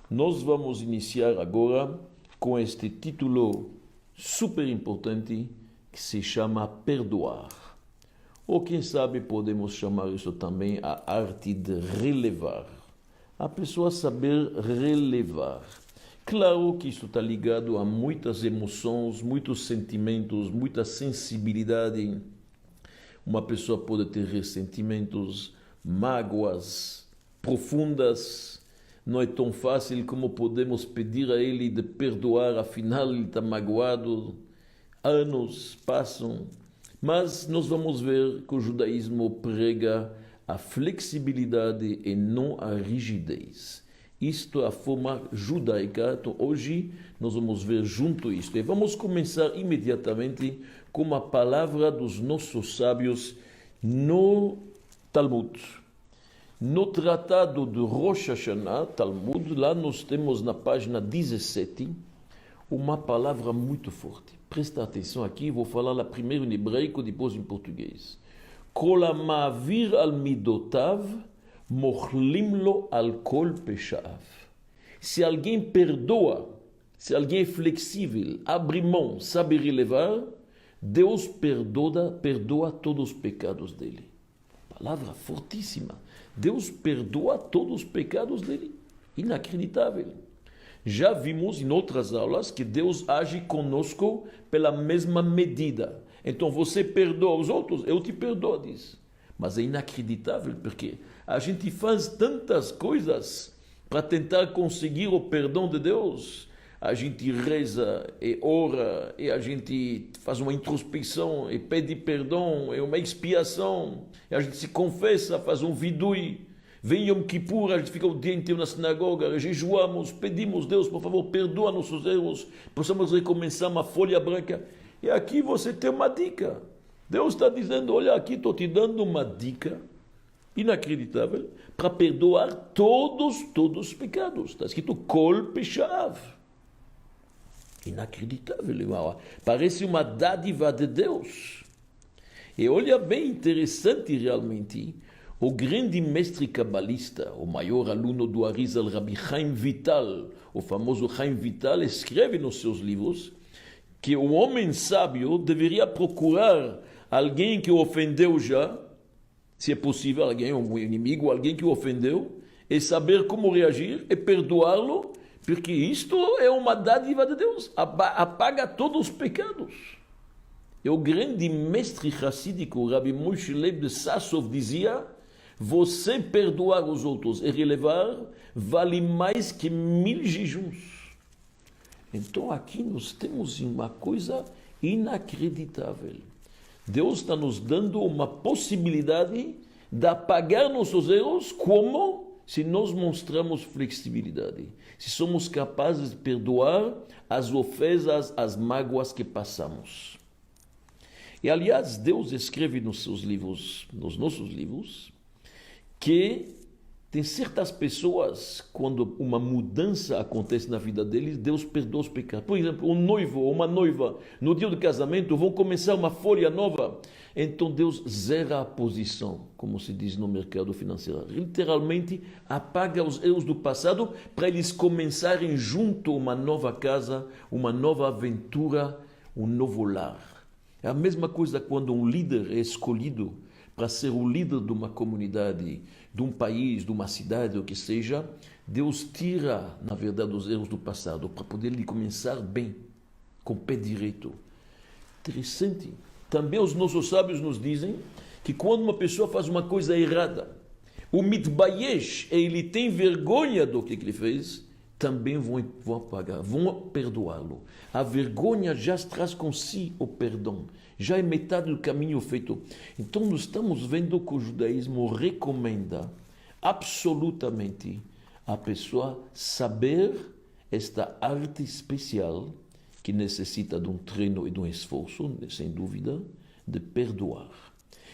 Nós vamos iniciar agora com este título super importante que se chama Perdoar. Ou quem sabe podemos chamar isso também a arte de relevar. A pessoa saber relevar. Claro que isso está ligado a muitas emoções, muitos sentimentos, muita sensibilidade. Uma pessoa pode ter ressentimentos, mágoas profundas. Não é tão fácil como podemos pedir a ele de perdoar, afinal ele está magoado. Anos passam, mas nós vamos ver que o judaísmo prega a flexibilidade e não a rigidez. Isto é a forma judaica. Então hoje nós vamos ver junto isto. E vamos começar imediatamente com a palavra dos nossos sábios no Talmud. No tratado de Rosh Hashanah, Talmud, lá nós temos na página 17 uma palavra muito forte. Presta atenção aqui, vou falar primeiro em hebraico, depois em português. Kol ha'ma'avir al midotav, mochlim lo al kol pesha'av. Se alguém perdoa, se alguém é flexível, abre mão, sabe relevar, Deus perdoa todos os pecados dele. Palavra fortíssima. Deus perdoa todos os pecados dele. Inacreditável. Já vimos em outras aulas que Deus age conosco pela mesma medida. Então você perdoa os outros, eu te perdoo, diz. Mas é inacreditável porque a gente faz tantas coisas para tentar conseguir o perdão de Deus. A gente reza e ora, e a gente faz uma introspecção e pede perdão, é uma expiação, e a gente se confessa, faz um vidui. Vem Yom Kippur, a gente fica o dia inteiro na sinagoga, jejuamos, pedimos, Deus, por favor, perdoa nossos erros, possamos recomeçar uma folha branca. E aqui você tem uma dica. Deus está dizendo, olha, aqui estou te dando uma dica inacreditável para perdoar todos os pecados. Está escrito, Kol Pesha'av. Inacreditável, parece uma dádiva de Deus. E olha bem interessante realmente, o grande mestre cabalista, o maior aluno do Arizal, Rabbi Chaim Vital, o famoso Chaim Vital, escreve nos seus livros que o homem sábio deveria procurar alguém que o ofendeu já, se é possível, alguém, um inimigo, alguém que o ofendeu, e saber como reagir e perdoá-lo, porque isto é uma dádiva de Deus, apaga todos os pecados. E o grande mestre racídico, Rabbi Moshe Leib de Sassov, dizia, você perdoar os outros e relevar vale mais que 1000 jejuns. Então aqui nós temos uma coisa inacreditável. Deus está nos dando uma possibilidade de apagar nossos erros como se nós mostramos flexibilidade, se somos capazes de perdoar as ofensas, as mágoas que passamos. E aliás, Deus escreve nos seus livros, nos nossos livros, que tem certas pessoas, quando uma mudança acontece na vida deles, Deus perdoa os pecados. Por exemplo, um noivo ou uma noiva, no dia do casamento, vão começar uma folha nova. Então Deus zera a posição, como se diz no mercado financeiro. Literalmente, apaga os erros do passado para eles começarem junto uma nova casa, uma nova aventura, um novo lar. É a mesma coisa quando um líder é escolhido para ser o líder de uma comunidade, de um país, de uma cidade, o que seja. Deus tira, na verdade, os erros do passado para poder ele começar bem, com o pé direito. Interessante. Também os nossos sábios nos dizem que quando uma pessoa faz uma coisa errada, o mitbayesh, ele tem vergonha do que ele fez, também vão apagar, vão perdoá-lo. A vergonha já traz com si o perdão. Já é metade do caminho feito. Então nós estamos vendo que o judaísmo recomenda absolutamente a pessoa saber esta arte especial que necessita de um treino e de um esforço, sem dúvida, de perdoar.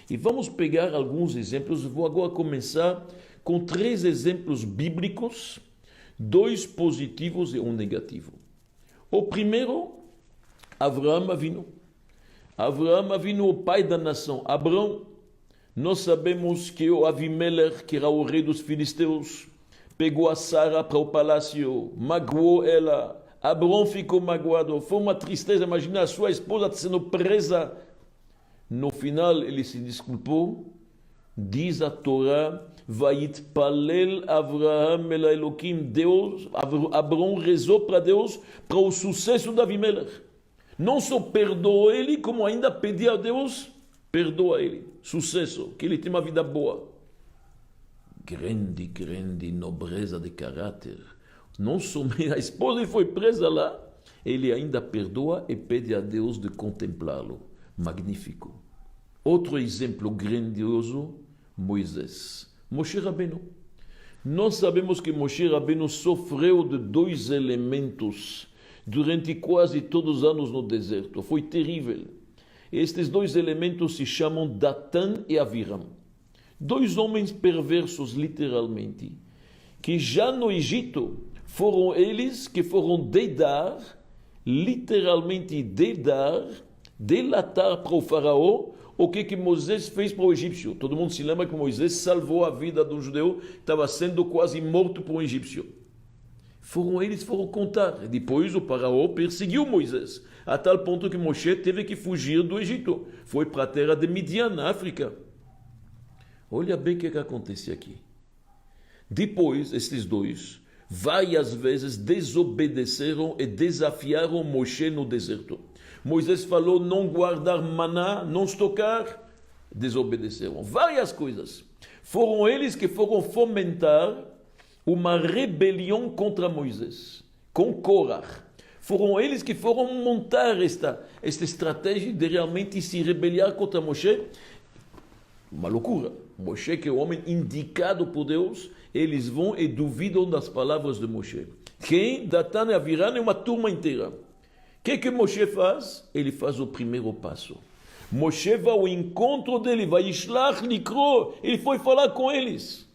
E vamos pegar alguns exemplos. Vou agora começar com 3 exemplos bíblicos, 2 positivos e 1 negativo. O primeiro, Avraham Avinu. Avraham Avinu, o pai da nação. Abrão, nós sabemos que o Avimelech, que era o rei dos filisteus, pegou a Sara para o palácio, magoou ela. Abrão ficou magoado, foi uma tristeza. Imagina a sua esposa sendo presa. No final, ele se desculpou. Diz a Torá, Vayitpalel Avraham el Elokim, Deus, Abrão rezou para Deus para o sucesso de Avimelech. Não só perdoou ele, como ainda pediu a Deus, perdoa ele, sucesso, que ele tenha uma vida boa. Grande nobreza de caráter. Não somente a esposa foi presa lá, ele ainda perdoa e pede a Deus de contemplá-lo. Magnífico. Outro exemplo grandioso, Moisés. Moshe Rabbeinu. Nós sabemos que Moshe Rabbeinu sofreu de dois elementos durante quase todos os anos no deserto. Foi terrível. Estes dois elementos se chamam Datan e Aviram. Dois homens perversos, literalmente, que já no Egito foram eles que foram dedar, literalmente dedar, delatar para o faraó o que Moisés fez para o egípcio. Todo mundo se lembra que Moisés salvou a vida de um judeu que estava sendo quase morto por um egípcio. Foram eles que foram contar. Depois o faraó perseguiu Moisés, a tal ponto que Moshe teve que fugir do Egito. Foi para a terra de Midian, na África. Olha bem o que acontece aqui. Depois, estes dois, várias vezes desobedeceram e desafiaram Moshe no deserto. Moisés falou não guardar maná, não estocar, desobedeceram. Várias coisas. Foram eles que foram fomentar uma rebelião contra Moisés, com Korach. Foram eles que foram montar esta estratégia de realmente se rebeliar contra Moshe. Uma loucura. Moshe, que é o homem indicado por Deus, eles vão e duvidam das palavras de Moshe. Quem? Datan e Aviram é uma turma inteira. O que Moshe faz? Ele faz o primeiro passo. Moshe vai ao encontro dele, vai Ishlach Likro, ele foi falar com eles,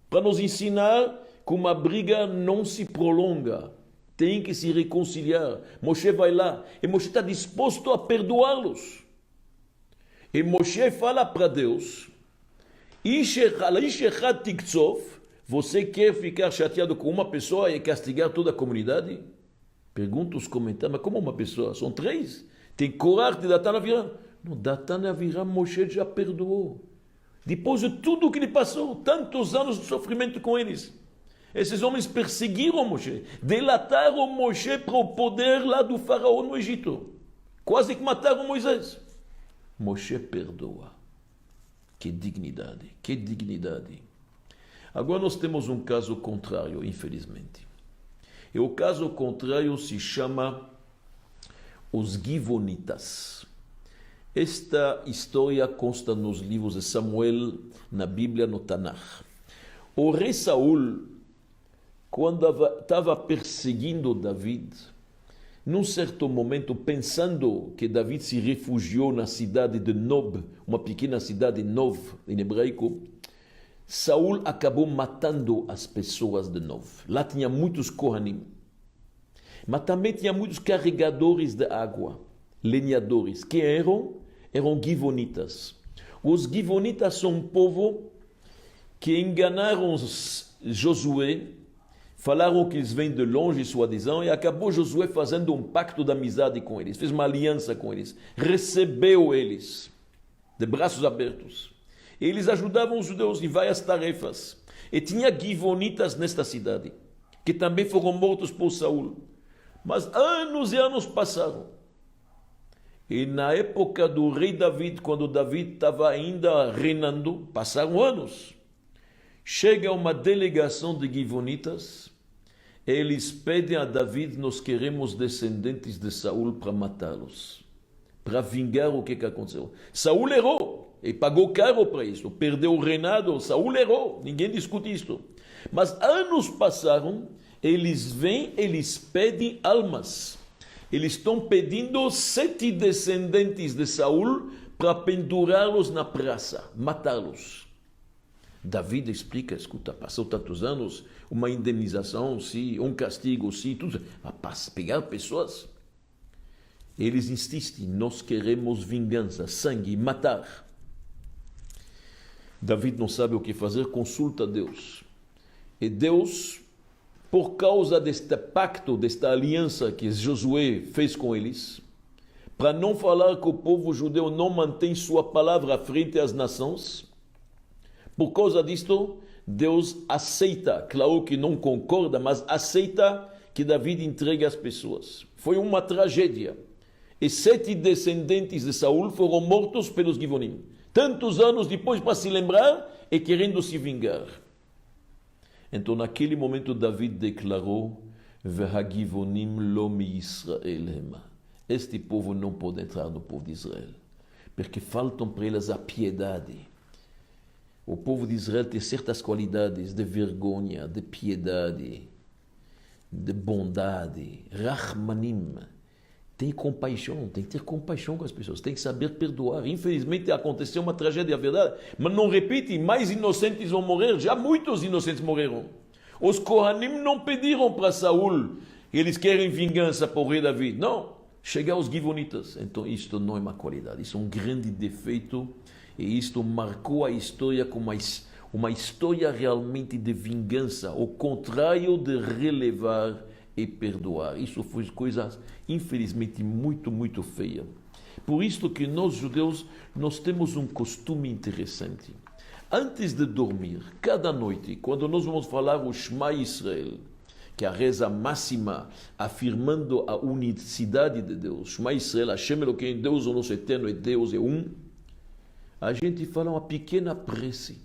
para nos ensinar que uma briga não se prolonga, tem que se reconciliar. Moshe vai lá, e Moshe está disposto a perdoá-los. E Moshe fala para Deus, você quer ficar chateado com uma pessoa e castigar toda a comunidade? Pergunta os comentários, mas como uma pessoa? São três. Tem Korach de Datan e Aviram. Não, Datan e Aviram Moshe já perdoou. Depois de tudo que ele passou, tantos anos de sofrimento com eles. Esses homens perseguiram Moshe, delataram Moshe para o poder lá do faraó no Egito. Quase que mataram Moisés. Moshe perdoa. Que dignidade, que dignidade. Agora nós temos um caso contrário, infelizmente. E o caso contrário se chama os Givonitas. Esta história consta nos livros de Samuel, na Bíblia, no Tanakh. O rei Saul, quando estava perseguindo David, num certo momento, pensando que David se refugiou na cidade de Nob, uma pequena cidade Nov, em hebraico, Saul acabou matando as pessoas de Nov. Lá tinha muitos Kohanim, mas também tinha muitos carregadores de água, lenhadores, que eram Givonitas. Os Givonitas são um povo que enganaram Josué, falaram que eles vêm de longe, soi-disant, e acabou Josué fazendo um pacto de amizade com eles, fez uma aliança com eles, recebeu eles de braços abertos. Eles ajudavam os judeus em várias tarefas. E tinha Givonitas nesta cidade, que também foram mortos por Saul. Mas anos e anos passaram. E na época do rei David, quando David estava ainda reinando, passaram anos. Chega uma delegação de Givonitas, eles pedem a David, nós queremos descendentes de Saul para matá-los, para vingar o que aconteceu. Saul errou. E pagou caro para isso, perdeu o reinado, Saul errou, ninguém discute isso. Mas anos passaram, eles vêm, eles pedem almas. Eles estão pedindo 7 descendentes de Saul para pendurá-los na praça, matá-los. David explica, escuta, passou tantos anos, uma indenização, sim, um castigo, sim, tudo, mas pegar pessoas. Eles insistem, nós queremos vingança, sangue, matar. David não sabe o que fazer, consulta a Deus. E Deus, por causa deste pacto, desta aliança que Josué fez com eles, para não falar que o povo judeu não mantém sua palavra frente às nações, por causa disto, Deus aceita, claro que não concorda, mas aceita que David entregue as pessoas. Foi uma tragédia. E 7 descendentes de Saul foram mortos pelos Givonim. Tantos anos depois para se lembrar e querendo se vingar. Então naquele momento David declarou: "Vehagivonim lo mi Israel hema." Este povo não pode entrar no povo de Israel, porque faltam para eles a piedade. O povo de Israel tem certas qualidades de vergonha, de piedade, de bondade, Rahmanim. Tem compaixão, tem que ter compaixão com as pessoas, tem que saber perdoar. Infelizmente aconteceu uma tragédia, é verdade, mas não repite, mais inocentes vão morrer, já muitos inocentes morreram. Os Kohanim não pediram para Saul, eles querem vingança para o rei David, não, chega aos Givonitas. Então isto não é uma qualidade, isso é um grande defeito. E isto marcou a história como uma história realmente de vingança, ao contrário de relevar e perdoar. Isso foi coisa, infelizmente, muito, muito feia. Por isso que nós, judeus, nós temos um costume interessante. Antes de dormir, cada noite, quando nós vamos falar o Shema Israel, que é a reza máxima, afirmando a unicidade de Deus, Shema Israel, Hashem Elokeinu, Deus, o nosso eterno é Deus, é um, a gente fala uma pequena prece.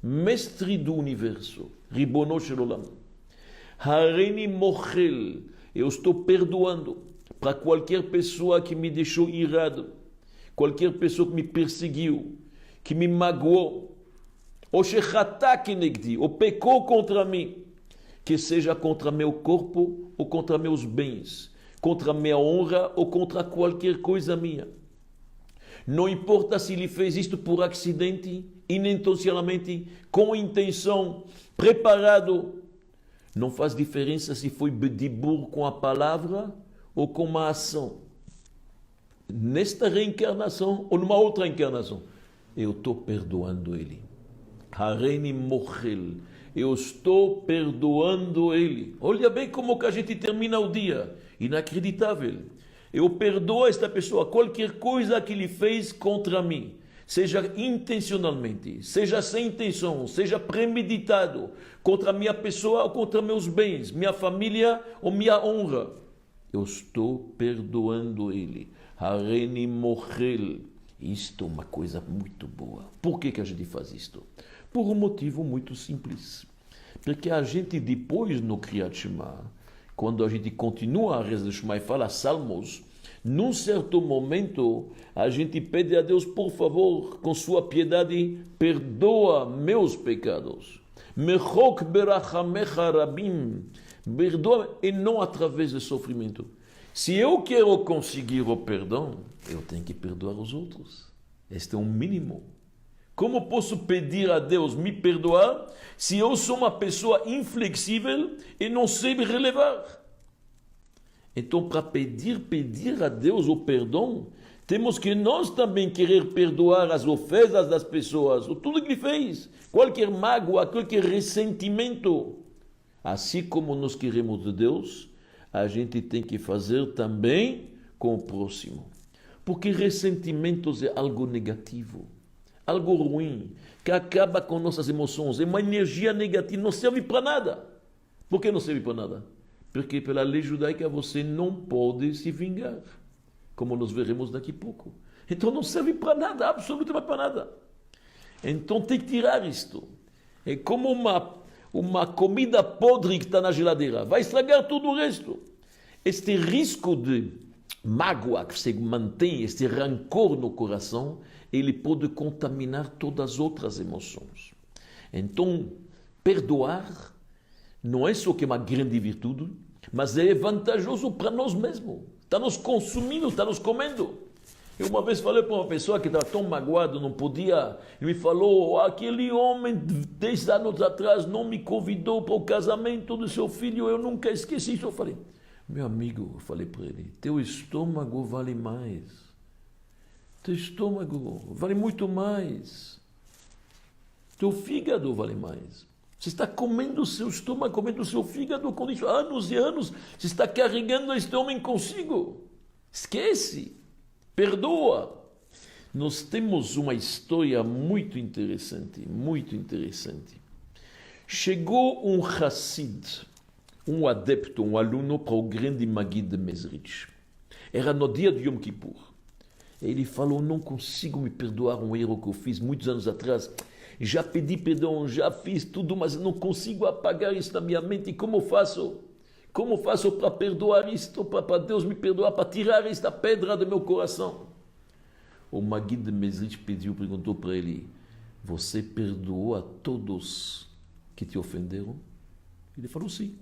Mestre do universo, Ribono Shel Olam, Hareni Mochel, eu estou perdoando para qualquer pessoa que me deixou irado, qualquer pessoa que me perseguiu, que me magoou, ou Shechatá Kenegdi, ou pecou contra mim, que seja contra meu corpo ou contra meus bens, contra minha honra ou contra qualquer coisa minha. Não importa se ele fez isto por acidente, inintencionalmente, com intenção, preparado. Não faz diferença se foi bedibur com a palavra ou com uma ação. Nesta reencarnação ou numa outra encarnação, eu estou perdoando ele. Hareni Mochel, eu estou perdoando ele. Olha bem como que a gente termina o dia. Inacreditável. Eu perdoo esta pessoa, qualquer coisa que ele fez contra mim, seja intencionalmente, seja sem intenção, seja premeditado, contra a minha pessoa ou contra meus bens, minha família ou minha honra. Eu estou perdoando ele. Hareni Mochel. Isto é uma coisa muito boa. Por que a gente faz isto? Por um motivo muito simples. Porque a gente depois no Kriyat Shema, quando a gente continua a reza do Shema e fala salmos, num certo momento a gente pede a Deus, por favor, com sua piedade, perdoa meus pecados. Mechok berachamecha rabim. Perdoa e não através de sofrimento. Se eu quero conseguir o perdão, eu tenho que perdoar os outros. Este é um mínimo. Como posso pedir a Deus me perdoar se eu sou uma pessoa inflexível e não sei me relevar? Então, para pedir a Deus o perdão, temos que nós também querer perdoar as ofensas das pessoas, tudo que ele fez, qualquer mágoa, qualquer ressentimento. Assim como nós queremos de Deus, a gente tem que fazer também com o próximo. Porque ressentimentos é algo negativo, algo ruim, que acaba com nossas emoções. É uma energia negativa, não serve para nada. Por que não serve para nada? Porque pela lei judaica você não pode se vingar, como nós veremos daqui a pouco. Então não serve para nada, absolutamente para nada. Então tem que tirar isto. É como uma comida podre que está na geladeira. Vai estragar tudo o resto. Este risco de mágoa que se mantém, este rancor no coração, ele pode contaminar todas as outras emoções. Então, perdoar não é só que é uma grande virtude, mas é vantajoso para nós mesmos. Está nos consumindo, está nos comendo. Eu uma vez falei para uma pessoa que estava tão magoado, não podia, ele me falou, aquele homem 10 anos atrás não me convidou para o casamento do seu filho, eu nunca esqueci isso. Eu falei, meu amigo, eu falei para ele, teu estômago vale mais. Teu estômago vale muito mais. Teu fígado vale mais. Você está comendo o seu estômago, comendo o seu fígado com isso, anos e anos. Você está carregando este homem consigo. Esquece. Perdoa. Nós temos uma história muito interessante, muito interessante. Chegou um Hassid, um adepto, um aluno para o grande Maguid de Mezrich. Era no dia de Yom Kippur. Ele falou, não consigo me perdoar um erro que eu fiz muitos anos atrás. Já pedi perdão, já fiz tudo, mas não consigo apagar isso na minha mente. Como faço? Como faço para perdoar isto, para Deus me perdoar, para tirar esta pedra do meu coração? O Maguid de Mezrich perguntou para ele, você perdoou a todos que te ofenderam? Ele falou sim.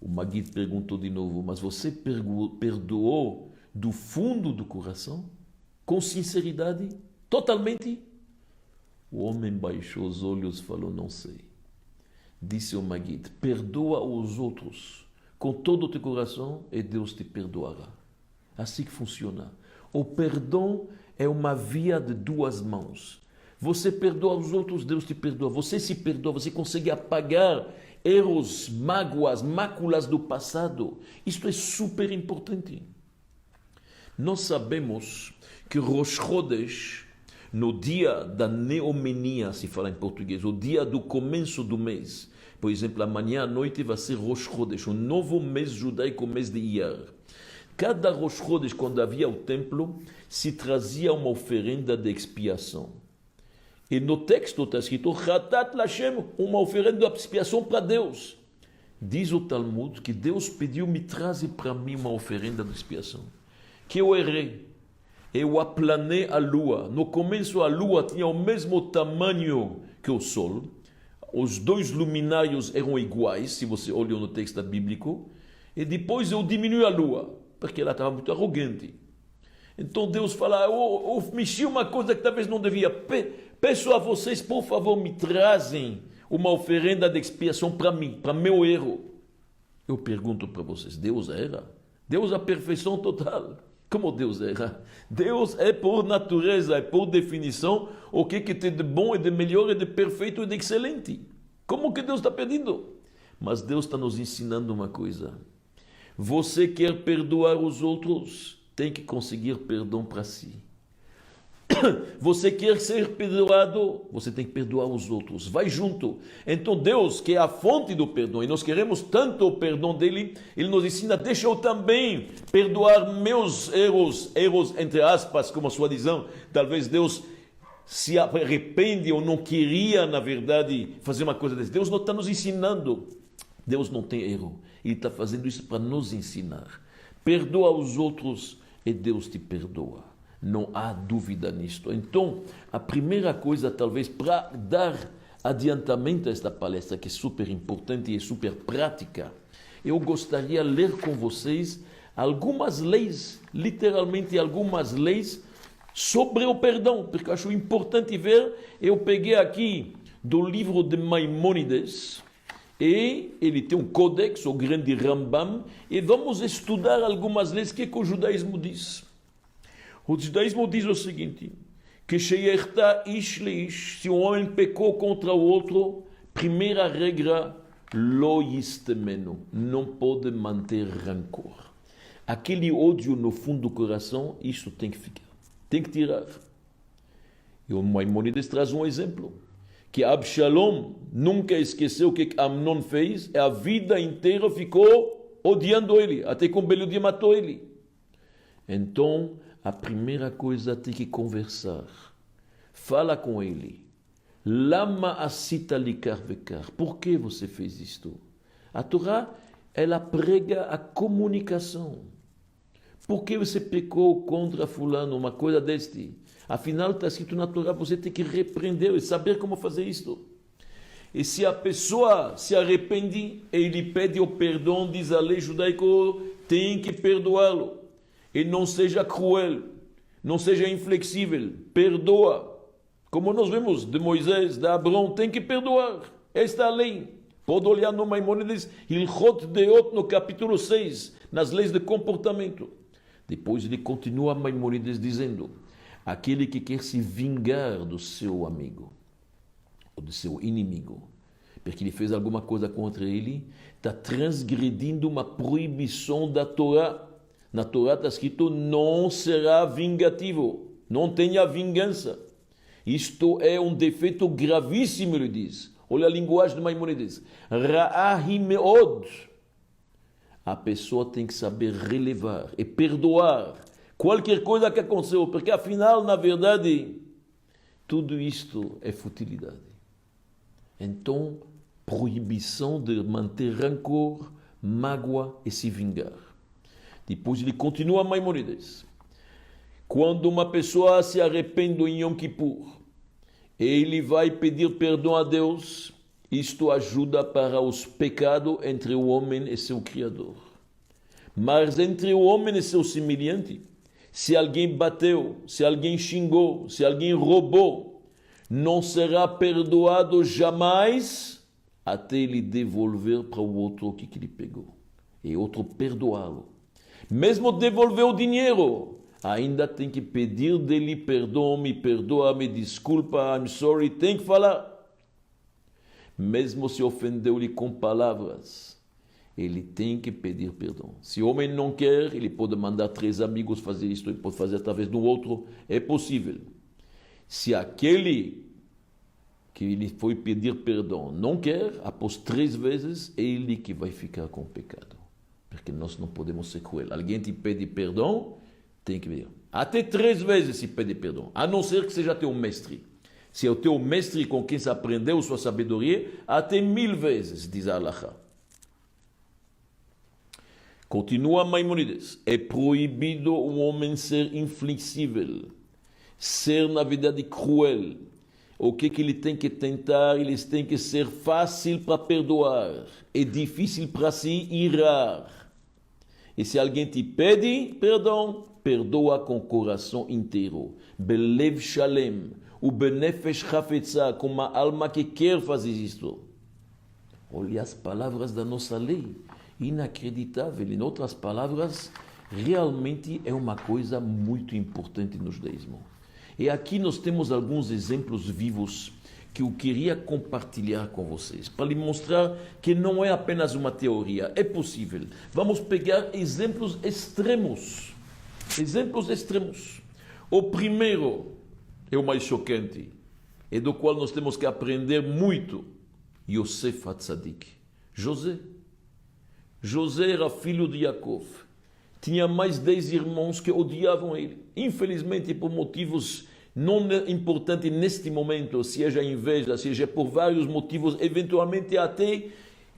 O Maguid perguntou de novo, mas você perdoou do fundo do coração? Com sinceridade? Totalmente? O homem baixou os olhos e falou, não sei. Disse o Maguid, perdoa os outros com todo o teu coração e Deus te perdoará. Assim que funciona. O perdão é uma via de duas mãos. Você perdoa os outros, Deus te perdoa. Você se perdoa, você consegue apagar erros, mágoas, máculas do passado. Isto é super importante. Nós sabemos que Rosh Chodesh, no dia da neomenia, se fala em português, o dia do começo do mês, por exemplo, amanhã à noite vai ser Rosh Chodesh, o novo mês judaico, o mês de Iyar. Cada Rosh Chodesh, quando havia o templo, se trazia uma oferenda de expiação. E no texto está escrito, Chatat Lashem, uma oferenda de expiação para Deus. Diz o Talmud que Deus pediu, me traze para mim uma oferenda de expiação. Que eu errei. Eu aplanei a lua. No começo a lua tinha o mesmo tamanho que o sol. Os dois luminários eram iguais, se você olha no texto bíblico. E depois eu diminui a lua, porque ela estava muito arrogante. Então Deus fala, eu mexi uma coisa que talvez não devia. Peço a vocês, por favor, me trazem uma oferenda de expiação para mim, para meu erro. Eu pergunto para vocês, Deus erra? Deus é a perfeição total. Como Deus erra? Deus é por natureza, é por definição, o que tem de bom e de melhor e de perfeito e de excelente. Como que Deus está pedindo? Mas Deus está nos ensinando uma coisa. Você quer perdoar os outros, tem que conseguir perdão para si. Você quer ser perdoado, você tem que perdoar os outros. Vai junto. Então Deus, que é a fonte do perdão, e nós queremos tanto o perdão dele, ele nos ensina, deixa eu também perdoar meus erros entre aspas, como a sua visão. Talvez Deus se arrepende ou não queria, na verdade, fazer uma coisa dessa. Deus não está nos ensinando. Deus não tem erro. Ele está fazendo isso para nos ensinar. Perdoa os outros e Deus te perdoa. Não há dúvida nisto. Então, a primeira coisa, talvez, para dar adiantamento a esta palestra, que é super importante e super prática, eu gostaria de ler com vocês algumas leis, literalmente algumas leis, sobre o perdão, porque eu acho importante ver. Eu peguei aqui do livro de Maimônides, e ele tem um códex, o grande Rambam, e vamos estudar algumas leis que o judaísmo diz. O judaísmo diz o seguinte, que se um homem pecou contra o outro, primeira regra, lo yistemenu, não pode manter rancor. Aquele ódio no fundo do coração, isso tem que ficar, tem que tirar. E o Maimônides traz um exemplo, que Absalom nunca esqueceu o que Amnon fez, e a vida inteira ficou odiando ele, até que um belo dia matou ele. Então, a primeira coisa, tem que conversar. Fala com ele. Lama asita likar vekar. Por que você fez isto? A Torá, ela prega a comunicação. Por que você pecou contra fulano, uma coisa deste? Afinal, está escrito na Torá, você tem que repreender e saber como fazer isto. E se a pessoa se arrepende, ele pede o perdão, diz a lei judaica, tem que perdoá-lo. E não seja cruel, não seja inflexível, perdoa. Como nós vemos de Moisés, de Abrão, tem que perdoar. Esta é a lei. Pode olhar no Maimônides, Hilchot Deot, no capítulo 6, nas leis de comportamento. Depois ele continua Maimônides dizendo, aquele que quer se vingar do seu amigo, ou do seu inimigo, porque ele fez alguma coisa contra ele, está transgredindo uma proibição da Torá. Na Torá está escrito, não será vingativo, não tenha vingança. Isto é um defeito gravíssimo, ele diz. Olha a linguagem de Maimonides. Ra'ahi meod. A pessoa tem que saber relevar e perdoar qualquer coisa que aconteceu, porque afinal, na verdade, tudo isto é futilidade. Então, proibição de manter rancor, mágoa e se vingar. Depois ele continua Maimonides. Quando uma pessoa se arrepende em Yom Kippur, ele vai pedir perdão a Deus, isto ajuda para os pecados entre o homem e seu Criador. Mas entre o homem e seu semelhante, se alguém bateu, se alguém xingou, se alguém roubou, não será perdoado jamais até ele devolver para o outro o que ele pegou. E outro perdoá-lo. Mesmo devolver o dinheiro, ainda tem que pedir dele perdão, me perdoa, me desculpa, I'm sorry, tem que falar. Mesmo se ofendeu-lhe com palavras, ele tem que pedir perdão. Se o homem não quer, ele pode mandar 3 amigos fazer isto, ele pode fazer através do outro, é possível. Se aquele que ele foi pedir perdão não quer, após 3 vezes, é ele que vai ficar com o pecado. Porque nós não podemos ser cruel. Alguém te pede perdão, tem que ver. Até 3 vezes se pede perdão, a não ser que seja teu mestre. Se é o teu mestre com quem se aprendeu sua sabedoria, até 1000 vezes, diz a Halakha. Continua Maimonides. É proibido o homem ser inflexível, ser, na verdade, cruel. O que ele tem que tentar? Eles têm que ser fácil para perdoar e difícil para se irar. E se alguém te pede perdão, perdoa com o coração inteiro. Belev shalem, o benefesh chafetza, com uma alma que quer fazer isto. Olha as palavras da nossa lei. Inacreditável. Em outras palavras, realmente é uma coisa muito importante no judaísmo. E aqui nós temos alguns exemplos vivos que eu queria compartilhar com vocês, para lhe mostrar que não é apenas uma teoria, é possível. Vamos pegar exemplos extremos. Exemplos extremos. O primeiro é o mais chocante, e do qual nós temos que aprender muito. Yosef Hatzadik. José era filho de Yaakov. Tinha mais 10 irmãos que odiavam ele. Infelizmente, por motivos não importantes neste momento, seja inveja, seja por vários motivos, eventualmente até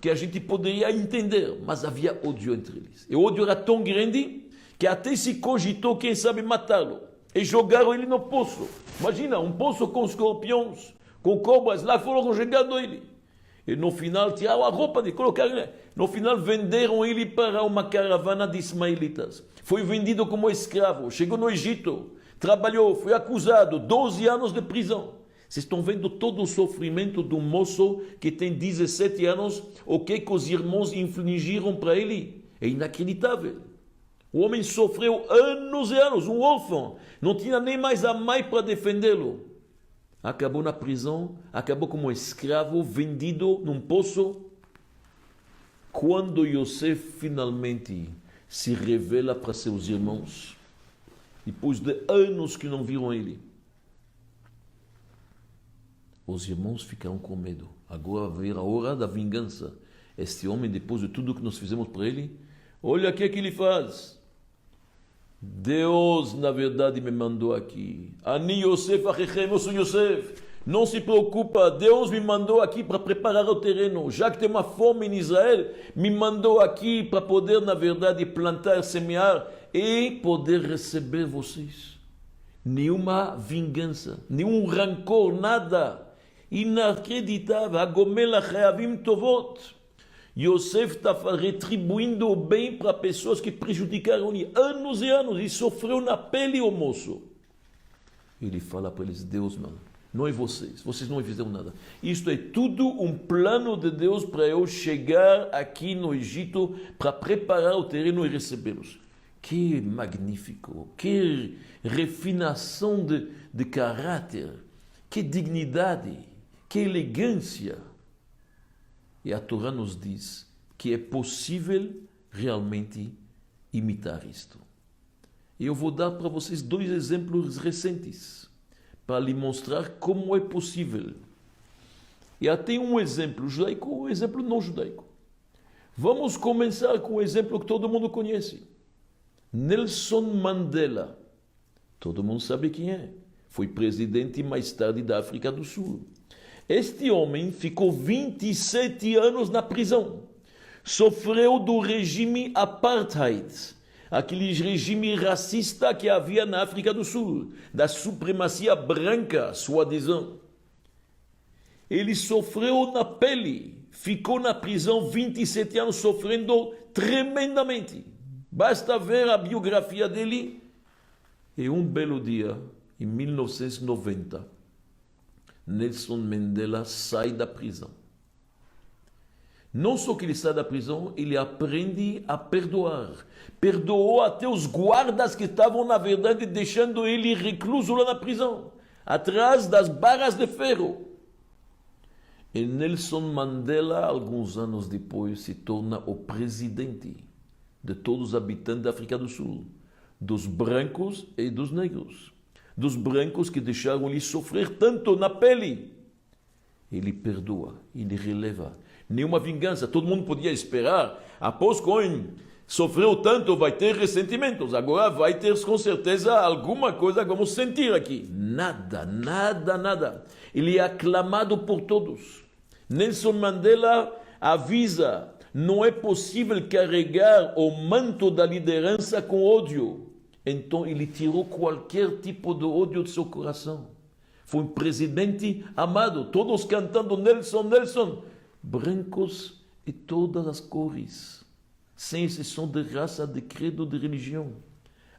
que a gente poderia entender, mas havia ódio entre eles. E o ódio era tão grande que até se cogitou, quem sabe, matá-lo. E jogaram ele no poço. Imagina, um poço com escorpiões, com cobras, lá foram jogando ele. E no final tiraram a roupa de colocaram ele. No final venderam ele para uma caravana de ismaelitas. Foi vendido como escravo, chegou no Egito, trabalhou, foi acusado, 12 anos de prisão. Vocês estão vendo todo o sofrimento do moço que tem 17 anos, o que os irmãos infligiram para ele? É inacreditável. O homem sofreu anos e anos, um órfão, não tinha nem mais a mãe para defendê-lo. Acabou na prisão, acabou como escravo, vendido num poço. Quando Yosef finalmente se revela para seus irmãos, depois de anos que não viram ele, os irmãos ficaram com medo. Agora vai vir a hora da vingança. Este homem, depois de tudo que nós fizemos para ele, olha o que é que ele faz. Deus, na verdade, me mandou aqui. Ani Yosef Achechem, eu sou Yosef. Não se preocupa, Deus me mandou aqui para preparar o terreno. Já que tem uma fome em Israel, me mandou aqui para poder, na verdade, plantar, semear e poder receber vocês. Nenhuma vingança, nenhum rancor, nada. Inacreditável. Agomel Chayav tovot. Yosef está retribuindo o bem para pessoas que prejudicaram ele anos e anos e sofreu na pele o moço. Ele fala para eles, Deus, mano, não é vocês não fizeram nada. Isto é tudo um plano de Deus para eu chegar aqui no Egito para preparar o terreno e recebê-los. Que magnífico, que refinação de caráter, que dignidade, que elegância. E a Torá nos diz que é possível realmente imitar isto. E eu vou dar para vocês 2 exemplos recentes para lhe mostrar como é possível. E até um exemplo judaico e um exemplo não judaico. Vamos começar com um exemplo que todo mundo conhece. Nelson Mandela. Todo mundo sabe quem é. Foi presidente mais tarde da África do Sul. Este homem ficou 27 anos na prisão. Sofreu do regime apartheid, aquele regime racista que havia na África do Sul, da supremacia branca, sua adesão. Ele sofreu na pele, ficou na prisão 27 anos sofrendo tremendamente. Basta ver a biografia dele. E um belo dia, em 1990, Nelson Mandela sai da prisão. Não só que ele sai da prisão, ele aprende a perdoar. Perdoou até os guardas que estavam, na verdade, deixando ele recluso lá na prisão, atrás das barras de ferro. E Nelson Mandela, alguns anos depois, se torna o presidente de todos os habitantes da África do Sul, dos brancos e dos negros. Dos brancos que deixaram ele sofrer tanto na pele. Ele perdoa, ele releva. Nenhuma vingança. Todo mundo podia esperar. Após Cohen sofreu tanto, vai ter ressentimentos. Agora vai ter com certeza alguma coisa que vamos sentir aqui. Nada, nada, nada. Ele é aclamado por todos. Nelson Mandela avisa: não é possível carregar o manto da liderança com ódio. Então ele tirou qualquer tipo de ódio do seu coração. Foi um presidente amado, todos cantando Nelson, Nelson. Brancos e todas as cores, sem exceção de raça, de credo, de religião.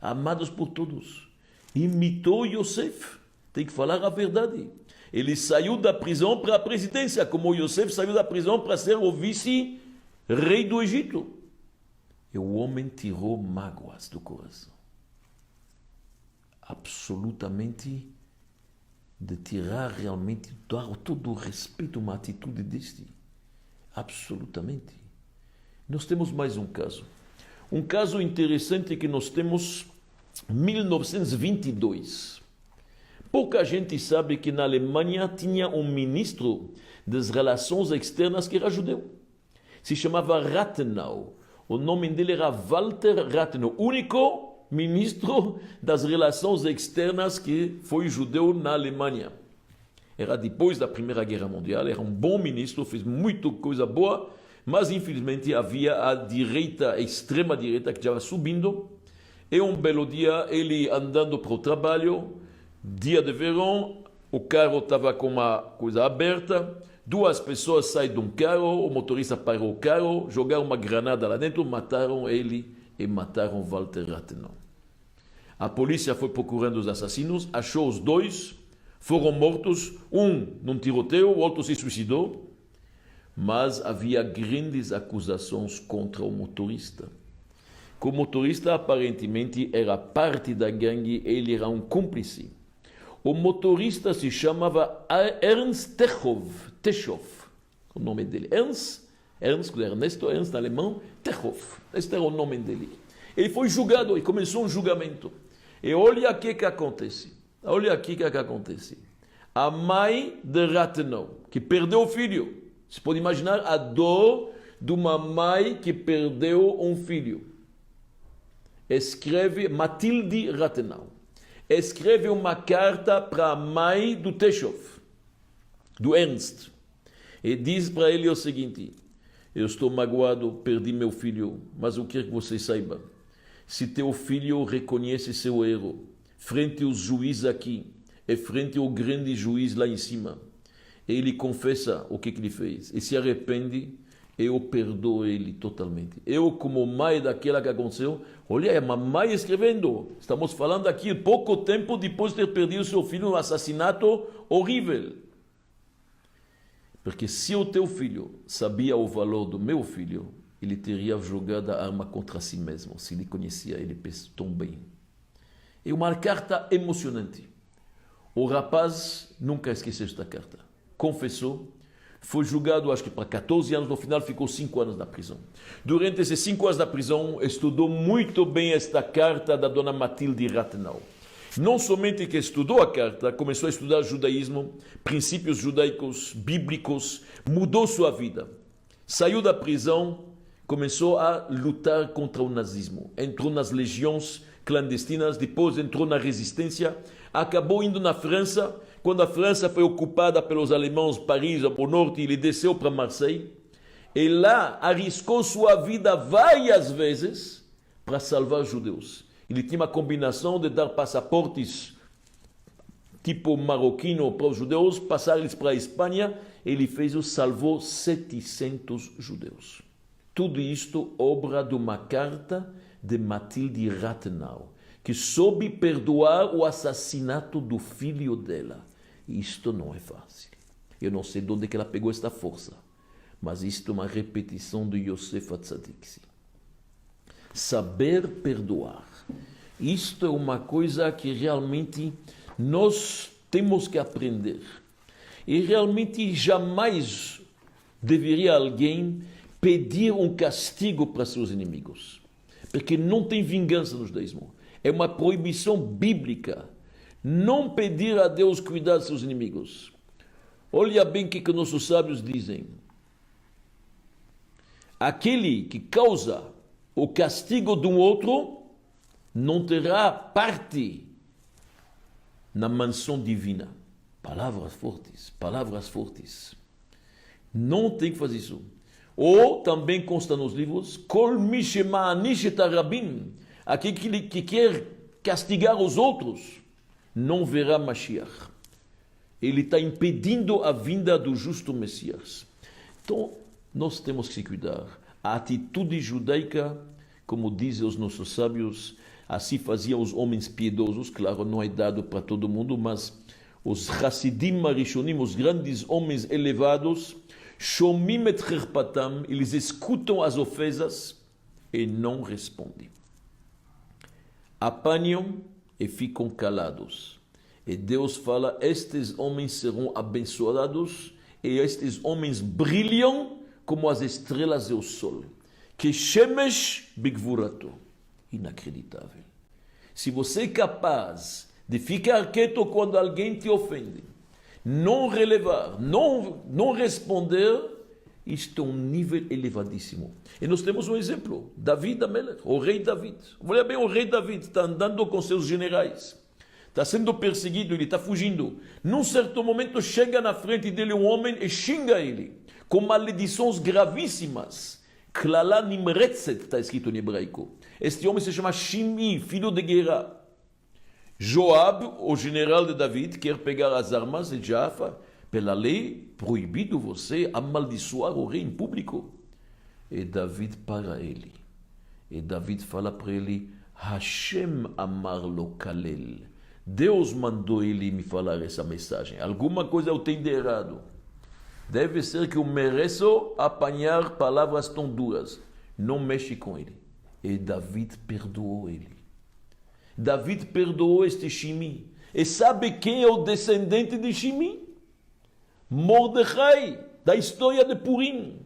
Amados por todos. Imitou Yosef. Tem que falar a verdade. Ele saiu da prisão para a presidência, como Yosef saiu da prisão para ser o vice-rei do Egito. E o homem tirou mágoas do coração. Absolutamente, de tirar realmente, dar todo o respeito a uma atitude deste. Absolutamente. Nós temos mais um caso. Um caso interessante que nós temos em 1922. Pouca gente sabe que na Alemanha tinha um ministro das relações externas que era judeu. Se chamava Rathenau. O nome dele era Walter Rathenau, único ministro das relações externas que foi judeu na Alemanha. Era depois da Primeira Guerra Mundial, era um bom ministro, fez muita coisa boa, mas infelizmente havia a direita, a extrema direita, que estava subindo. E um belo dia, ele andando para o trabalho, dia de verão, o carro estava com uma coisa aberta, 2 pessoas saem de um carro, o motorista parou o carro, jogaram uma granada lá dentro, mataram ele e mataram Walter Rathenau. A polícia foi procurando os assassinos, achou os 2, foram mortos, um num tiroteio, o outro se suicidou, mas havia grandes acusações contra o motorista. O motorista aparentemente era parte da gangue, ele era um cúmplice. O motorista se chamava Ernst Techow, o nome dele. Ernst, Ernesto, Ernst alemão, Techow, este era o nome dele. Ele foi julgado e começou um julgamento. E olha aqui que acontece. Olha aqui que acontece. A mãe de Rathenau, que perdeu o filho. Você pode imaginar a dor de uma mãe que perdeu um filho. Escreve, Matilde Rathenau, escreve uma carta para a mãe do Techow, do Ernst, e diz para ele o seguinte: eu estou magoado, perdi meu filho, mas eu quero que você saiba, se teu filho reconhece seu erro, frente aos juízes aqui, e frente ao grande juiz lá em cima, ele confessa o que ele fez, e se arrepende, eu perdoo ele totalmente. Eu, como mãe daquela que aconteceu, olha, é uma mãe escrevendo. Estamos falando aqui pouco tempo depois de ter perdido seu filho num assassinato horrível. Porque se o teu filho sabia o valor do meu filho, ele teria jogado a arma contra si mesmo, se ele conhecia ele tão bem. É uma carta emocionante. O rapaz nunca esqueceu esta carta. Confessou, Foi julgado, acho que para 14 anos, no final ficou 5 anos na prisão. Durante esses 5 anos na prisão, estudou muito bem esta carta da dona Matilde Rathenau. Não somente que estudou a carta, começou a estudar judaísmo, princípios judaicos, bíblicos, mudou sua vida. Saiu da prisão, começou a lutar contra o nazismo. Entrou nas legiões clandestinas, depois entrou na resistência, acabou indo na França. Quando a França foi ocupada pelos alemães, Paris, ao norte, ele desceu para Marseille. E lá arriscou sua vida várias vezes para salvar judeus. Ele tinha uma combinação de dar passaportes tipo marroquino para os judeus, passar eles para a Espanha. Ele salvou 700 judeus. Tudo isto obra de uma carta de Matilde Rathenau, que soube perdoar o assassinato do filho dela. Isto não é fácil. Eu não sei de onde que ela pegou esta força, mas isto é uma repetição de Yosef Atzadik. Saber perdoar. Isto é uma coisa que realmente nós temos que aprender. E realmente jamais deveria alguém pedir um castigo para seus inimigos. Porque não tem vingança no judaísmo. É uma proibição bíblica. Não pedir a Deus cuidar de seus inimigos. Olha bem o que nossos sábios dizem. Aquele que causa o castigo de um outro não terá parte na mansão divina. Palavras fortes, palavras fortes. Não tem que fazer isso. Ou também consta nos livros, Kol mi shema'anish et harabim, aquele que quer castigar os outros, não verá Mashiach. Ele está impedindo a vinda do justo Messias. Então, nós temos que se cuidar. A atitude judaica, como dizem os nossos sábios, assim faziam os homens piedosos. Claro, não é dado para todo mundo, mas os Hasidim Marishonim, os grandes homens elevados, Shomim et cherpatam, eles escutam as ofensas e não respondem. Apanham e ficam calados. E Deus fala, estes homens serão abençoados e estes homens brilham como as estrelas do sol. Que shemesh bigvurato. Inacreditável. Se você é capaz de ficar quieto quando alguém te ofende, não relevar, não responder, isto é um nível elevadíssimo. E nós temos um exemplo, David Amelech, o rei David. Olha bem, o rei David está andando com seus generais, está sendo perseguido, ele está fugindo. Num certo momento chega na frente dele um homem e xinga ele, com maledições gravíssimas. Klala nimretzet, está escrito em hebraico. Este homem se chama Shimi, filho de guerra. Joab, o general de David, quer pegar as armas e Jafa, pela lei, proibido você amaldiçoar o rei em público. E David para ele. E David fala para ele, Hashem amar lo kalel. Deus mandou ele me falar essa mensagem. Alguma coisa eu tenho de errado. Deve ser que eu mereço apanhar palavras tão duras. Não mexe com ele. E David perdoou ele. David perdoou este Shimi. E sabe quem é o descendente de Shimi? Mordecai, da história de Purim.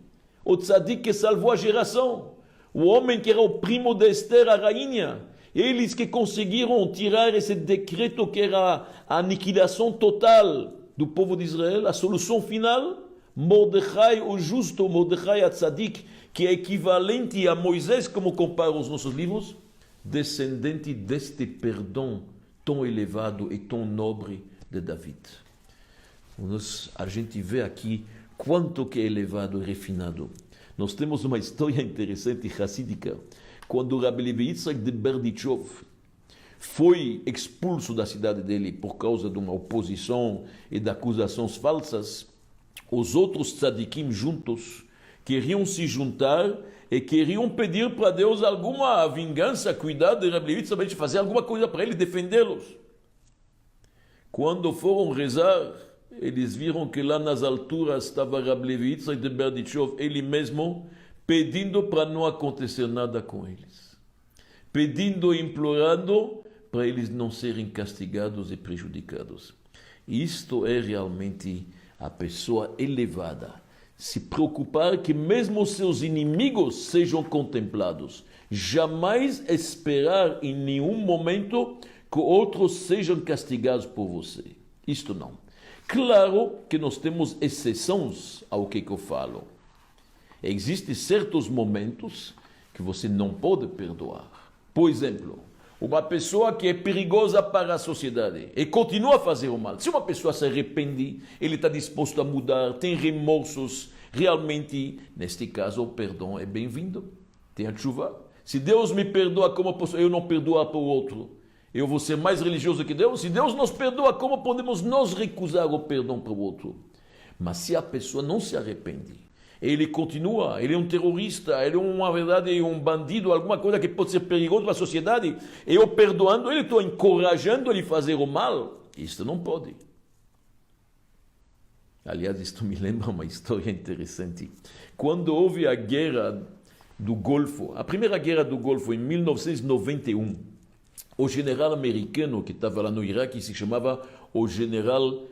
O tzadik que salvou a geração. O homem que era o primo de Esther, a rainha. Eles que conseguiram tirar esse decreto que era a aniquilação total do povo de Israel, a solução final. Mordecai, o justo, Mordecai a tzadik, que é equivalente a Moisés, como comparam os nossos livros, descendente deste perdão tão elevado e tão nobre de David. A gente vê aqui quanto que é elevado e refinado. Nós temos uma história interessante hassídica. Quando Rabbi Levi Yitzhak de Berdichov foi expulso da cidade dele por causa de uma oposição e de acusações falsas, os outros tzadikim juntos queriam se juntar e queriam pedir para Deus alguma vingança, cuidar de Rabbi Levi Yitzhak, fazer alguma coisa para ele, defendê-los. Quando foram rezar, eles viram que lá nas alturas estava Rabbi Levi Yitzhak de Berdichov, ele mesmo, pedindo para não acontecer nada com eles. Pedindo e implorando para eles não serem castigados e prejudicados. Isto é realmente a pessoa elevada. se preocupar que mesmo seus inimigos sejam contemplados. Jamais esperar em nenhum momento que outros sejam castigados por você. Isto não. Claro que nós temos exceções ao que eu falo. Existem certos momentos que você não pode perdoar. Por exemplo, uma pessoa que é perigosa para a sociedade e continua a fazer o mal. Se uma pessoa se arrepende, ele está disposto a mudar, tem remorsos, realmente, neste caso, o perdão é bem-vindo. Tem a chuva. Se Deus me perdoa, como posso eu não perdoar para o outro? Eu vou ser mais religioso que Deus? Se Deus nos perdoa, como podemos nós recusar o perdão para o outro? Mas se a pessoa não se arrepende, ele continua, ele é um terrorista, ele é uma verdade, um bandido, alguma coisa que pode ser perigoso para a sociedade, eu perdoando ele, estou encorajando ele a fazer o mal, isto não pode. Aliás, isto me lembra uma história interessante. Quando houve a guerra do Golfo, a primeira guerra do Golfo em 1991, o general americano que estava lá no Iraque se chamava o general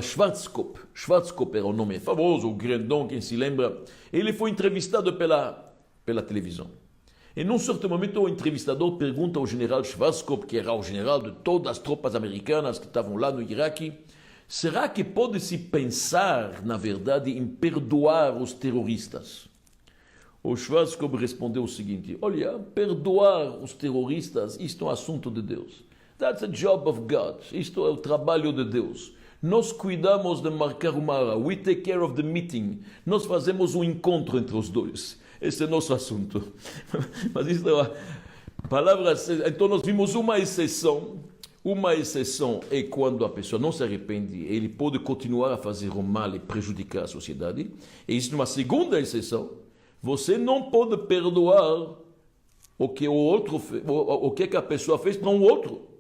Schwarzkopf. Schwarzkopf era o nome famoso, o grandão, quem se lembra. Ele foi entrevistado pela televisão. E num certo momento o entrevistador pergunta ao general Schwarzkopf, que era o general de todas as tropas americanas que estavam lá no Iraque, será que pode-se pensar, na verdade, em perdoar os terroristas? O Schwarzkopf respondeu o seguinte: olha, perdoar os terroristas, isto é um assunto de Deus. That's a job of God. Isto é o trabalho de Deus. Nós cuidamos de marcar uma hora. We take care of the meeting. Nós fazemos um encontro entre os dois. Esse é nosso assunto. Mas isto é uma palavra. Então nós vimos uma exceção. Uma exceção é quando a pessoa não se arrepende, ele pode continuar a fazer o mal e prejudicar a sociedade. E existe uma segunda exceção. Você não pode perdoar o que o outro, o que a pessoa fez para um outro.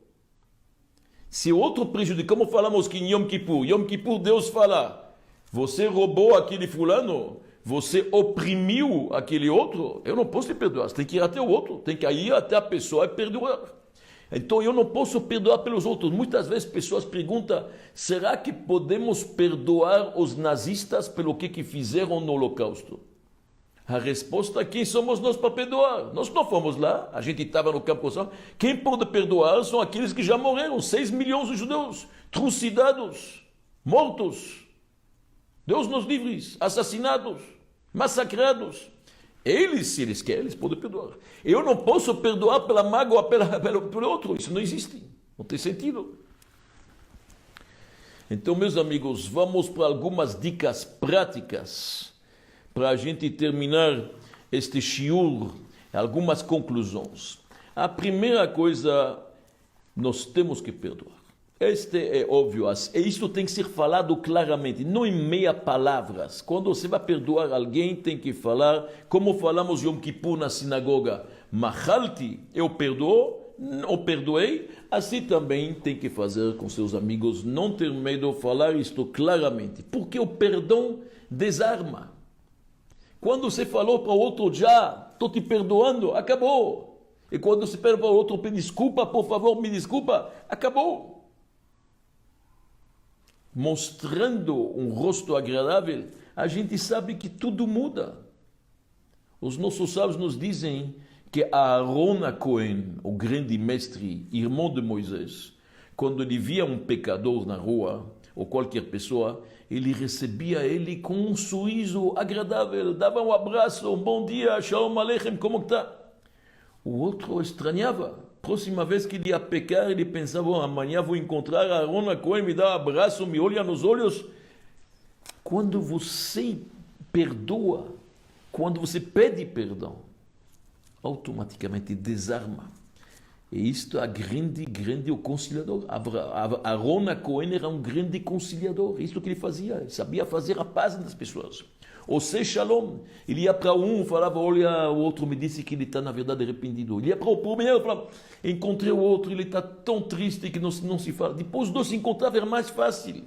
Se o outro prejudica, como falamos que em Yom Kippur Deus fala, você roubou aquele fulano, você oprimiu aquele outro, eu não posso te perdoar, você tem que ir até o outro, tem que ir até a pessoa e perdoar. Então eu não posso perdoar pelos outros. Muitas vezes pessoas perguntam, será que podemos perdoar os nazistas pelo que fizeram no Holocausto? A resposta é: quem somos nós para perdoar? Nós não fomos lá, a gente estava no campo. Quem pode perdoar são aqueles que já morreram, 6 milhões de judeus, trucidados, mortos, Deus nos livre, assassinados, massacrados. Eles, se eles querem, eles podem perdoar. Eu não posso perdoar pela mágoa pelo outro, isso não existe, não tem sentido. Então, meus amigos, vamos para algumas dicas práticas para a gente terminar este shiur, algumas conclusões. A primeira coisa, nós temos que perdoar. Este é óbvio, e isso tem que ser falado claramente, não em meia palavras. Quando você vai perdoar alguém, tem que falar, como falamos Yom Kippur na sinagoga, Machalti, eu perdoo, ou perdoei, assim também tem que fazer com seus amigos, não ter medo de falar isto claramente, porque o perdão desarma. Quando você falou para o outro, já, estou te perdoando, acabou. E quando você pede para o outro, pede desculpa, por favor, me desculpa, acabou. Mostrando um rosto agradável, a gente sabe que tudo muda. Os nossos sábios nos dizem que Aaron Cohen, o grande mestre, irmão de Moisés, quando ele via um pecador na rua, ou qualquer pessoa, ele recebia ele com um sorriso agradável, dava um abraço, um bom dia, shalom aleichem, como está? O outro estranhava. Próxima vez que ele ia pecar, ele pensava, amanhã vou encontrar Aaron Cohen, me dá um abraço, me olha nos olhos. Quando você perdoa, quando você pede perdão, automaticamente desarma. E isto é grande o conciliador. Aaron Cohen era um grande conciliador. Isto que ele fazia. Ele sabia fazer a paz das pessoas. Ou seja, shalom. Ele ia para um, falava, olha, o outro me disse que ele está, na verdade, arrependido. Ele ia para o primeiro, falava, encontrei o outro, ele está tão triste que não se fala. Depois os dois se encontravam, era mais fácil.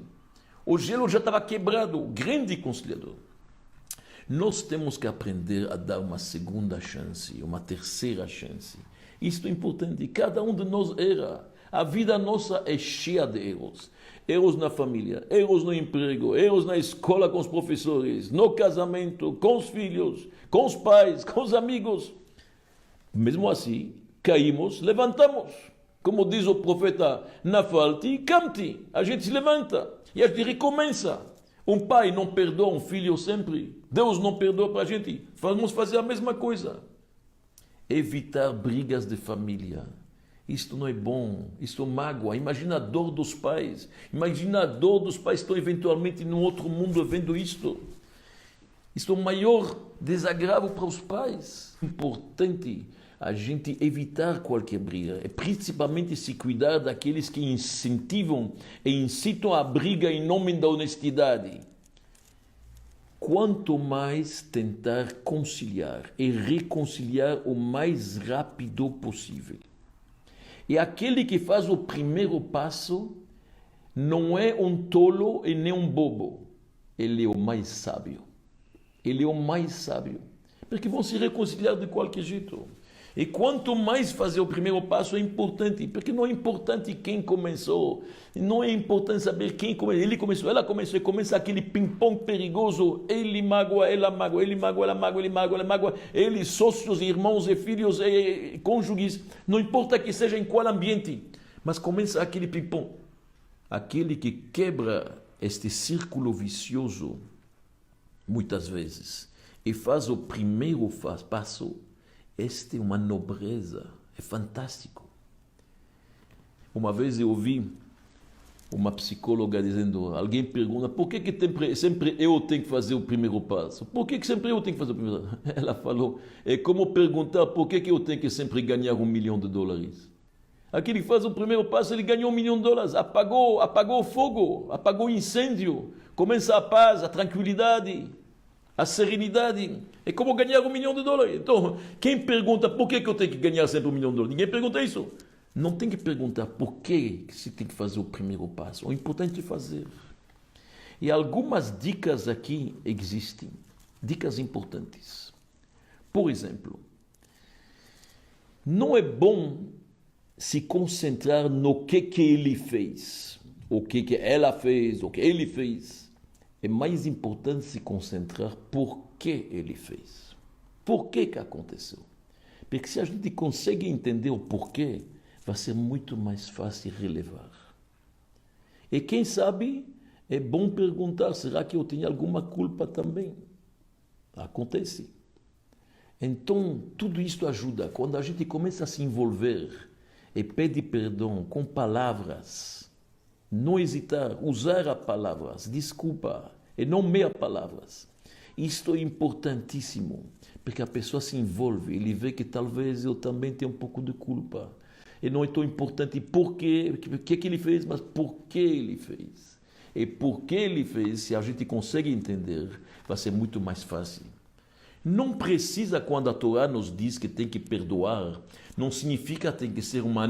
O gelo já estava quebrado. Grande conciliador. Nós temos que aprender a dar uma segunda chance, uma terceira chance. Isto é importante. Cada um de nós erra. A vida nossa é cheia de erros. Erros na família, erros no emprego, erros na escola com os professores, no casamento, com os filhos, com os pais, com os amigos. Mesmo assim, caímos, levantamos. Como diz o profeta, Nafalti, Kamti. A gente se levanta e a gente recomeça. Um pai não perdoa um filho sempre. Deus não perdoa para a gente. Vamos fazer a mesma coisa. Evitar brigas de família. Isto não é bom, isto mágoa. Imagina a dor dos pais. Imagina a dor dos pais que estão eventualmente num outro mundo vendo isto. Isto é o maior desagravo para os pais. Importante a gente evitar qualquer briga. É principalmente se cuidar daqueles que incentivam e incitam a briga em nome da honestidade. Quanto mais tentar conciliar e reconciliar o mais rápido possível. E aquele que faz o primeiro passo não é um tolo e nem um bobo. Ele é o mais sábio. Ele é o mais sábio. Porque vão se reconciliar de qualquer jeito. E quanto mais fazer o primeiro passo é importante. Porque não é importante quem começou. Não é importante saber quem começou. Ele começou, ela começou. E começa aquele ping-pong perigoso. Ele mágoa, ela mágoa. Ele mágoa, ela mágoa. Ele mágoa, ela mágoa. Eles, sócios, irmãos e filhos e cônjuges. Não importa que seja em qual ambiente. Mas começa aquele ping-pong. Aquele que quebra este círculo vicioso, muitas vezes, e faz o primeiro passo. Esta é uma nobreza, é fantástico. Uma vez eu ouvi uma psicóloga dizendo, alguém pergunta, por que sempre eu tenho que fazer o primeiro passo? Por que sempre eu tenho que fazer o primeiro passo? Ela falou, é como perguntar, por que eu tenho que sempre ganhar $1 milhão? Aquele que faz o primeiro passo, ele ganhou $1 milhão, apagou o fogo, apagou o incêndio, começa a paz, a tranquilidade, a serenidade. É como ganhar $1 milhão. Então, quem pergunta por que eu tenho que ganhar sempre $1 milhão? Ninguém pergunta isso. Não tem que perguntar por que se tem que fazer o primeiro passo. O importante é fazer. E algumas dicas aqui existem. Dicas importantes. Por exemplo, não é bom se concentrar no que ele fez. O que ela fez, o que ele fez. É mais importante se concentrar por que ele fez. Por que aconteceu? Porque se a gente consegue entender o porquê, vai ser muito mais fácil relevar. E quem sabe, é bom perguntar, será que eu tenho alguma culpa também? Acontece. Então, tudo isso ajuda. Quando a gente começa a se envolver e pede perdão com palavras, não hesitar, usar as palavras, desculpa, e não meia palavras. Isto é importantíssimo, porque a pessoa se envolve, ele vê que talvez eu também tenha um pouco de culpa. E não é tão importante por que ele fez, mas por que ele fez. E por que ele fez, se a gente consegue entender, vai ser muito mais fácil. Não precisa, quando a Torá nos diz que tem que perdoar, não significa que tem que ser uma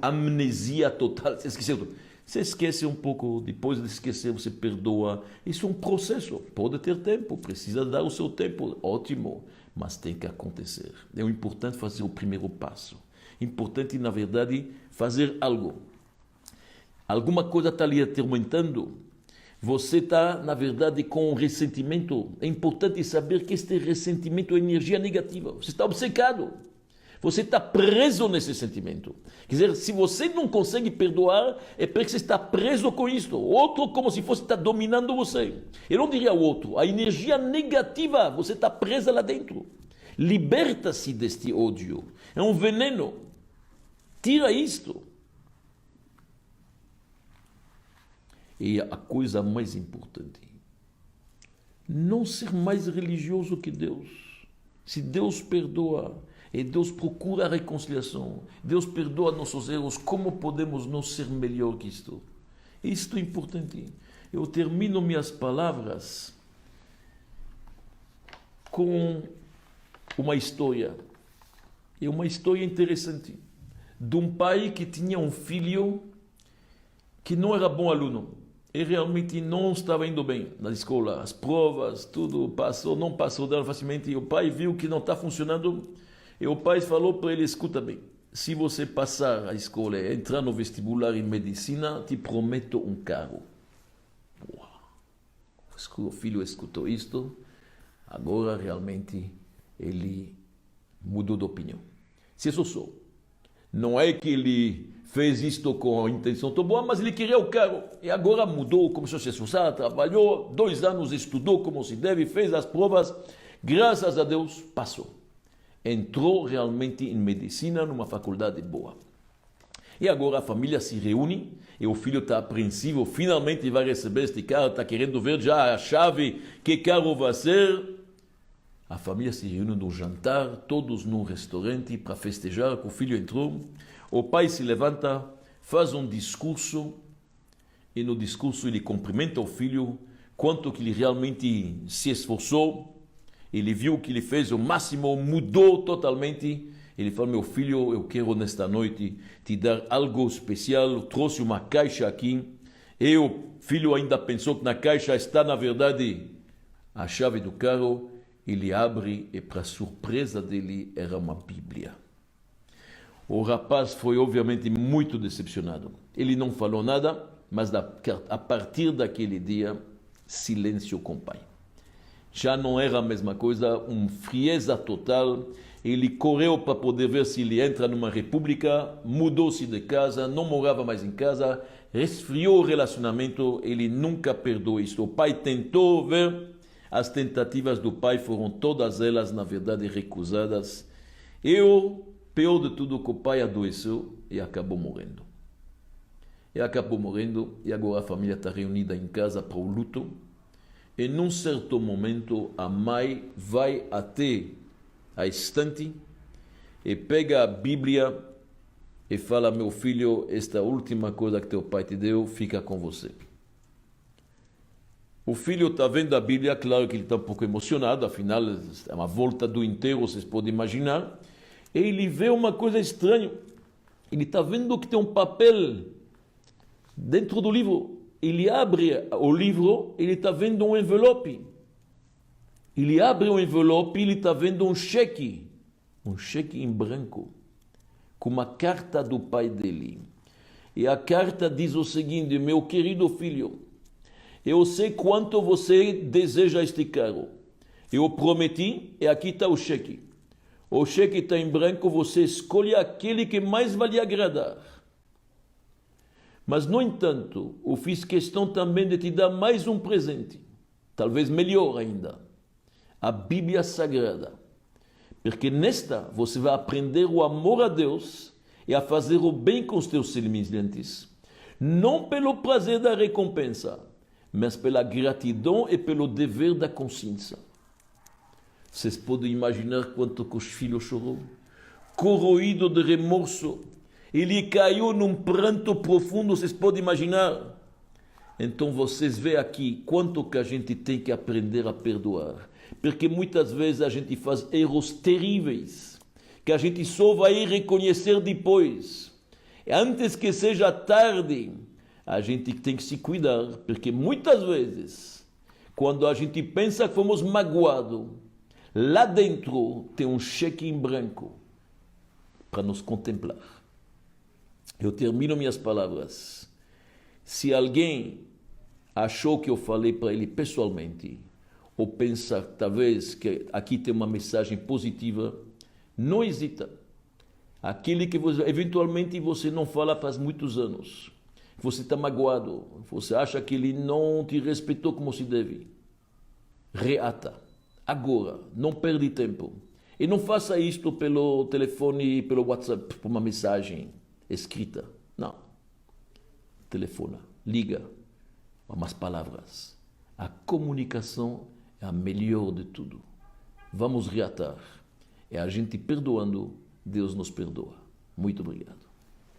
amnesia total. Você esqueceu. Você esquece um pouco, depois de esquecer, você perdoa. Isso é um processo. Pode ter tempo, precisa dar o seu tempo. Ótimo, mas tem que acontecer. É importante fazer o primeiro passo. Importante, na verdade, fazer algo. Alguma coisa está ali atormentando. Você está, na verdade, com um ressentimento. É importante saber que este ressentimento é energia negativa. Você está obcecado. Você está preso nesse sentimento. Quer dizer, se você não consegue perdoar, é porque você está preso com isto. O outro, como se fosse estar dominando você. Eu não diria o outro. A energia negativa, você está presa lá dentro. Liberta-se deste ódio. É um veneno. Tira isto. E a coisa mais importante, não ser mais religioso que Deus. Se Deus perdoa, e Deus procura a reconciliação, Deus perdoa nossos erros, como podemos não ser melhor que isto? Isto é importante. Eu termino minhas palavras com uma história. É uma história interessante. De um pai que tinha um filho que não era bom aluno. E realmente não estava indo bem na escola. As provas, tudo passou, não passou facilmente. E o pai viu que não está funcionando. E o pai falou para ele, escuta bem, se você passar a escola e entrar no vestibular em medicina, te prometo um carro. Uau. O filho escutou isto, agora realmente ele mudou de opinião. Se isso sou, não é que ele fez isto com a intenção tão boa, mas ele queria o carro. E agora mudou, começou a se esforçar, trabalhou, 2 anos, estudou como se deve, fez as provas. Graças a Deus, passou. Entrou realmente em medicina, numa faculdade boa. E agora a família se reúne, e o filho está apreensivo, finalmente vai receber este carro, está querendo ver já a chave, que carro vai ser. A família se reúne no jantar, todos num restaurante para festejar que o filho entrou. O pai se levanta, faz um discurso, e no discurso ele cumprimenta o filho, quanto que ele realmente se esforçou. Ele viu que ele fez o máximo, mudou totalmente. Ele falou, meu filho, eu quero nesta noite te dar algo especial. Eu trouxe uma caixa aqui. E o filho ainda pensou que na caixa está, na verdade, a chave do carro. Ele abre e, para surpresa dele, era uma Bíblia. O rapaz foi, obviamente, muito decepcionado. Ele não falou nada, mas a partir daquele dia, silêncio com o pai. Já não era a mesma coisa, uma frieza total. Ele correu para poder ver se ele entra numa república, mudou-se de casa, não morava mais em casa, resfriou o relacionamento, ele nunca perdoou isso. O pai tentou ver, as tentativas do pai foram todas elas, na verdade, recusadas. E o pior de tudo, que o pai adoeceu e acabou morrendo. E agora a família está reunida em casa para o luto. E num certo momento, a mãe vai até a estante e pega a Bíblia e fala, meu filho, esta última coisa que teu pai te deu, fica com você. O filho está vendo a Bíblia, claro que ele está um pouco emocionado, afinal é uma volta do enterro, vocês podem imaginar. E ele vê uma coisa estranha. Ele está vendo que tem um papel dentro do livro. Ele abre o livro, ele está vendo um envelope. Ele abre o envelope, ele está vendo um cheque em branco, com uma carta do pai dele. E a carta diz o seguinte, meu querido filho, eu sei quanto você deseja este carro. Eu prometi, e aqui está o cheque. O cheque está em branco, você escolhe aquele que mais vai lhe agradar. Mas, no entanto, eu fiz questão também de te dar mais um presente, talvez melhor ainda, a Bíblia Sagrada. Porque nesta você vai aprender o amor a Deus e a fazer o bem com os teus semelhantes. Não pelo prazer da recompensa, mas pela gratidão e pelo dever da consciência. Vocês podem imaginar quanto que os filhos chorou? Corroído de remorso. Ele caiu num pranto profundo, vocês podem imaginar? Então vocês veem aqui quanto que a gente tem que aprender a perdoar. Porque muitas vezes a gente faz erros terríveis, que a gente só vai reconhecer depois. Antes que seja tarde, a gente tem que se cuidar, porque muitas vezes, quando a gente pensa que fomos magoados, lá dentro tem um cheque em branco para nos contemplar. Eu termino minhas palavras. Se alguém achou que eu falei para ele pessoalmente, ou pensa talvez que aqui tem uma mensagem positiva, não hesita. Aquele que eventualmente você não fala faz muitos anos, você está magoado, você acha que ele não te respeitou como se deve, reata. Agora, não perde tempo. E não faça isto pelo telefone, pelo WhatsApp, por uma mensagem escrita. Não. Telefona, liga, umas palavras. A comunicação é a melhor de tudo. Vamos reatar. É a gente perdoando, Deus nos perdoa. Muito obrigado.